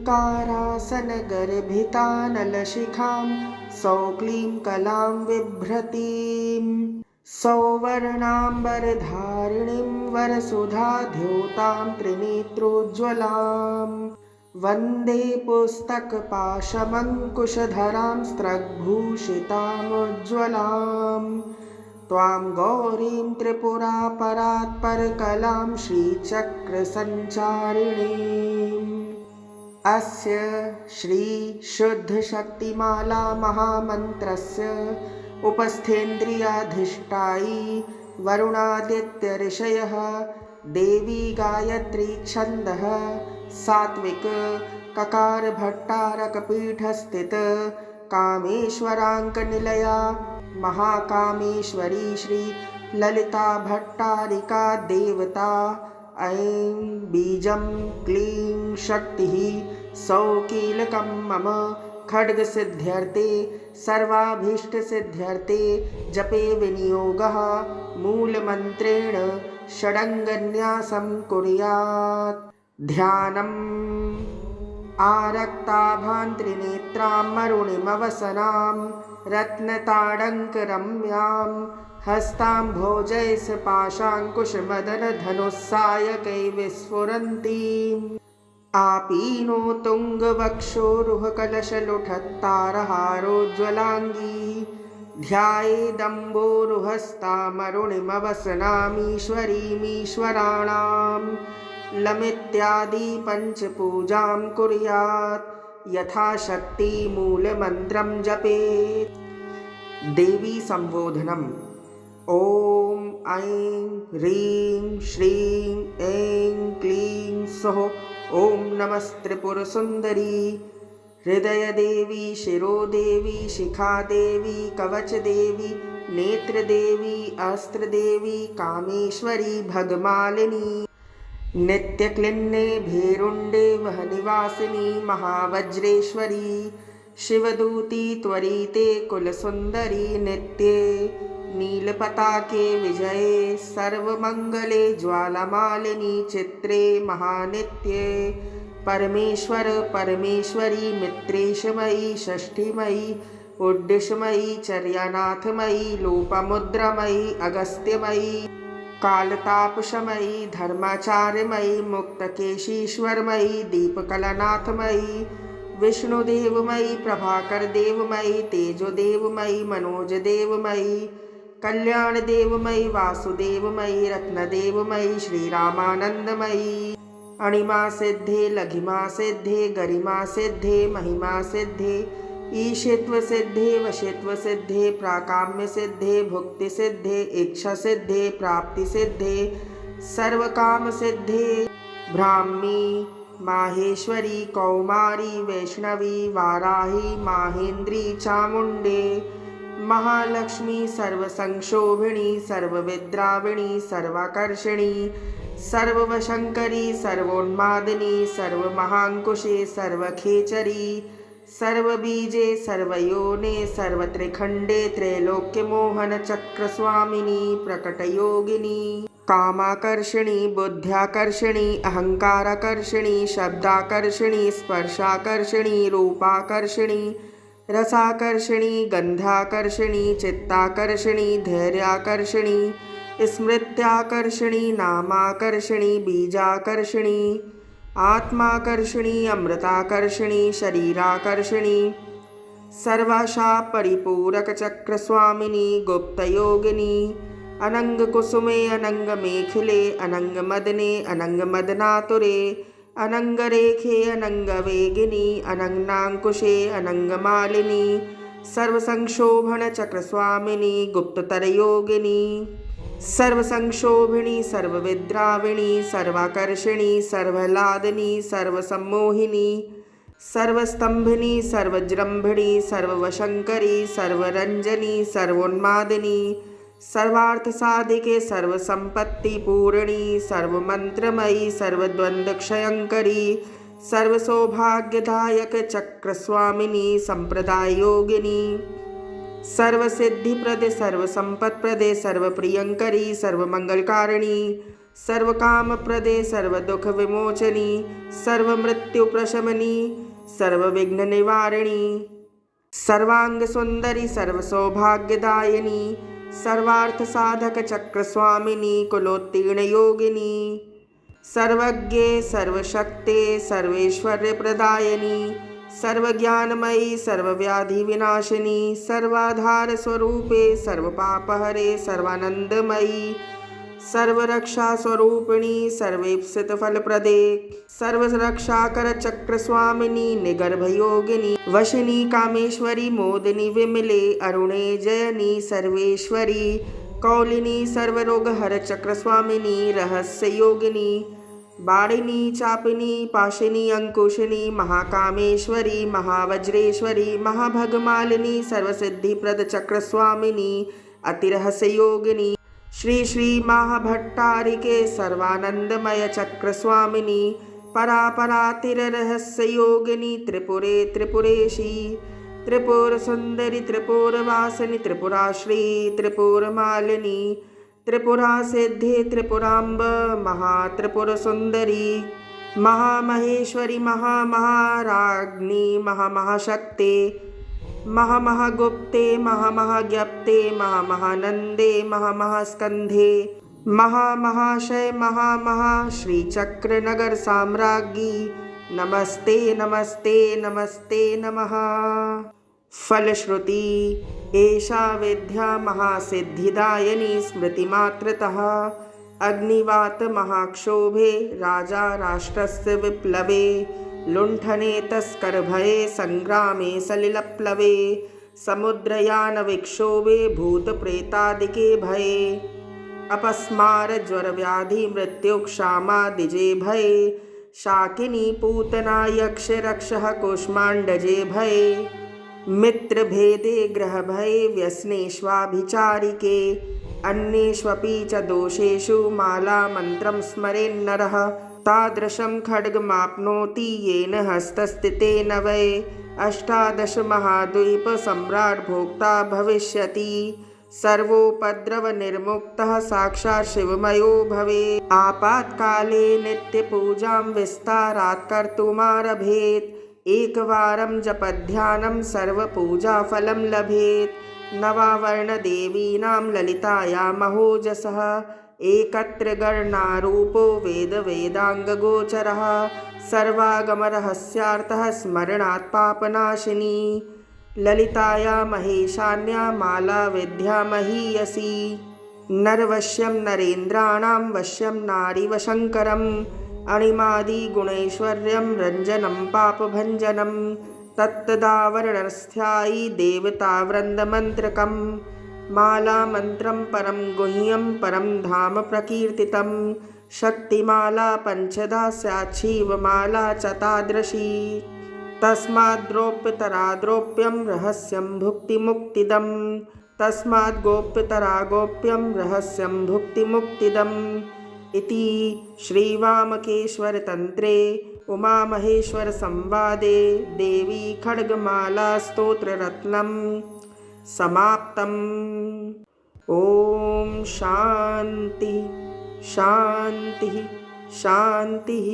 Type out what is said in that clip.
श्रीकारासनगर्भितानलशिखां सौक्लीं कलां बिभ्रतीं सौवर्णाम्बरधारिणीं वरसुधाद्योतां त्रिनेत्रोज्ज्वलां वन्दे पुस्तकपाशमङ्कुशधरां स्त्रग्भूषितामुज्ज्वलां त्वां गौरीं त्रिपुरापरात्परकलां श्रीचक्रसञ्चारिणीम्। अस्य श्रीशुद्धशक्तिमाला महामन्त्रस्य उपस्थेन्द्रियाधिष्ठायी वरुणादित्यऋषयः देवी गायत्री छन्दः सात्विक ककारभट्टारकपीठस्थित कामेश्वराङ्कनिलया महाकामेश्वरी श्री ललिता भट्टारिका देवता ऐं बीजं क्लीं शक्तिः सौकीलकं मम खड्गसिद्ध्यर्थे सर्वाभीष्टसिद्ध्यर्थे जपे विनियोगः मूलमन्त्रेण षडङ्गन्यासं कुर्यात्। ध्यानम् आरक्ताभान्त्रिनेत्रां मरुणिमवसनां रत्नताडङ्करम्यां हस्तां भोजैस्पाशाङ्कुशमदनधनुस्सायकै विस्फुरन्तीम् आपीनो तुङ्गवक्षोरुहकलशलुठत्तारहारोज्ज्वलाङ्गी ध्यायेदम्बोरुहस्तामरुणिमवसनामीश्वरीमीश्वराणां लमित्यादि पञ्चपूजां कुर्यात् यथाशक्ति मूलमन्त्रं जपेत्। देवी संबोधनम् ॐ ऐं ह्रीं श्रीं ऐं क्लीं सौः ॐ नमस्त्रिपुरसुन्दरी हृदयदेवी शिरोदेवी शिखादेवी कवचदेवी नेत्रदेवी अस्त्रदेवी कामेश्वरी भगमालिनी नित्यक्लिन्ने भेरुण्डे वहनिवासिनी महावज्रेश्वरी शिवदूती त्वरिते कुलसुन्दरी नित्ये नीलपताके विजये सर्वमङ्गले ज्वालामालिनी चित्रे महानित्ये परमेश्वर परमेश्वरी मित्रेशमयी षष्ठीमयी उड्डिशमयी चर्यानाथमयी लोपामुद्रामयी अगस्त्यमयी कालतापशमयी धर्माचार्यमयी मुक्तकेशीश्वरमयी दीपकलानाथमयी विष्णुदेवमयी प्रभाकरदेवमयी तेजोदेवमयी मनोजदेवमयी कल्याणदेवमयी वासुदेवमयी रत्नदेवमयी श्रीरामानन्दमयी अणिमा सिद्धे लघिमा सिद्धे गरिमा सिद्धे महिमा सिद्धे ईशित्व सिद्धे वशित्व सिद्धे प्राकाम्य सिद्धे भुक्ति सिद्धे इच्छा सिद्धे प्राप्ति सिद्धे सर्वकाम सिद्धे ब्राह्मी माहेश्वरी कौमारी वैष्णवी वाराही माहेन्द्री चामुण्डे महालक्ष्मी सर्वसंक्षोभिणी सर्वविद्राविणी सर्वाकर्षिणी सर्ववशङ्करी सर्वोन्मादिनी सर्वमहाङ्कुशे सर्वखेचरी सर्वबीजे सर्वयोने सर्वत्रिखण्डे त्रैलोक्यमोहनचक्रस्वामिनी प्रकटयोगिनी कामाकर्षिणी बुद्ध्याकर्षिणी अहङ्काराकर्षिणी शब्दाकर्षिणी स्पर्शाकर्षिणी रूपाकर्षिणी रसाकर्षिणी गन्धाकर्षिणी चित्ताकर्षिणी धैर्याकर्षिणी स्मृत्याकर्षिणी नामाकर्षिणी बीजाकर्षिणी आत्माकर्षिणी अमृताकर्षिणी शरीराकर्षिणी सर्वाशा परिपूरकचक्रस्वामिनी गुप्तयोगिनी अनङ्गकुसुमे अनङ्गमेखिले अनङ्गमदने अनङ्गमदनातुरे अनङ्गरेखे अनङ्गवेगिनी अनङ्गाङ्कुशे अनङ्गमालिनी सर्वसंक्षोभणचक्रस्वामिनी गुप्ततरयोगिनी सर्वसंक्षोभिणी सर्वविद्राविणी सर्वाकर्षिणी सर्वलादिनी सर्वसम्मोहिनी सर्वस्तंभिनी सर्वजृंभिणी सर्ववशंकरी सर्वरंजनी सर्वोन्मादिनी सर्वार्थसाधिके सर्वसंपत्तिपूर्णी सर्वमंत्रमयी सर्वद्वन्द्वक्षयंकरी सर्वसौभाग्यदायक चक्रस्वामिनी संप्रदाययोगिनी सर्वसिद्धिप्रदे सर्वसंपत्प्रदे सर्वप्रियंकरी सर्वमंगलकारिणी सर्वकामप्रदे सर्वदुःखविमोचनी सर्वमृत्युप्रशमनी सर्वविघ्ननिवारिणी सर्वांगसुंदरी सर्वसौभाग्यदायिनी सर्वार्थसाधकचक्रस्वामिनी कुलोत्तीर्णयोगिनी सर्वज्ञे सर्वशक्ते सर्वैश्वर्यप्रदायिनी सर्वज्ञानमयी सर्वव्याधिविनाशिनी सर्वाधारस्वरूपे सर्वपापहरे सर्वानन्दमयी सर्वरक्षास्वरूपिणी सर्वेप्सितफलप्रदे सर्वरक्षाकरचक्रस्वामिनी निगर्भयोगिनी वशिनी कामेश्वरी मोदिनी विमले अरुणे जयनी सर्वेश्वरी कौलिनी सर्वरोगहरचक्रस्वामिनी रहस्ययोगिनी बाणिनी चापिनी पाशिनी अंकुशिनी महाकामेश्वरी महावज्रेश्वरी महाभगमालिनी सर्वसिद्धिप्रदचक्रस्वामिनी अतिरहस्ययोगिनी श्री श्री महाभट्टारिके सर्वानंदमय चक्रस्वामिनी परापरातिरहस्ययोगिनी त्रिपुरे त्रिपुरेशी त्रिपुरसुंदरी त्रिपुरवासिनी त्रिपुराश्री त्रिपुरमालिनी त्रिपुरा सिद्धि त्रिपुरांब महात्रिपुरसुंदरी महामहेश्वरी महामहाराज्ञी महामहाशक्ते महामहागुप्ते महामहाज्ञप्ते महामहानंदे महामहास्कंधे महामहाशय महामहा श्रीचक्रनगर साम्राज्ञी नमस्ते नमस्ते नमस्ते नमः। फलश्रुति एषा विद्या महासिद्धिदायिनी स्मृतिमात्रतः अग्निवात महाक्षोभे राजा राष्ट्रस्य विप्लवे लुण्ठने तस्करभये संग्रामे सलिलप्लवे समुद्रयानविक्षोभे भूतप्रेतादिके भये अपस्मार ज्वरव्याधि मृत्युक्षामादिजे भये शाकिनी पूतना यक्ष रक्षः कूष्माण्डजे भये मित्रभेदे ग्रहभये व्यसनेष्वाभिचारिके अन्येष्वपि च दोषेषु मालामन्त्रं स्मरेन्नरः तादृशं खड्गमाप्नोति येन हस्तस्थितेन वै अष्टादश महाद्वीप सम्राट् भोक्ता भविष्यति सर्वोपद्रवनिर्मुक्तः साक्षात् शिवमयो भवेत् आपातकाले नित्यपूजां विस्तारात् कर्तुमारभेत् एकवारं जपध्यानं सर्वपूजाफलं लभेत् नवावर्णदेवीनां ललिताया महोजसः एकत्र गणनारूपो वेदाङ्गगोचरः सर्वागमरहस्यार्थः स्मरणात् पापनाशिनी ललिताया महेशान्या माला विद्या महीयसी नरवश्यं नरेन्द्राणां वश्यं नारीवशङ्करम् अणिमादिगुणैश्वर्यं रञ्जनं पापभञ्जनं तत्तदावरणस्थायि देवतावृन्दमन्त्रकं मालामन्त्रं परं गुह्यं परं धाम प्रकीर्तितं शक्तिमाला पञ्चधा स्यात् शिवमाला च तादृशी तस्माद्गोप्यतराद्रोप्यं रहस्यं भुक्तिमुक्तिदं तस्माद्गोप्यतरागोप्यं रहस्यं भुक्तिमुक्तिदम् इति श्रीवामकेश्वरतन्त्रे उमामहेश्वरसंवादे देवी खड्गमाला स्तोत्ररत्नं समाप्तम्। ॐ शान्ति शान्ति शान्तिः।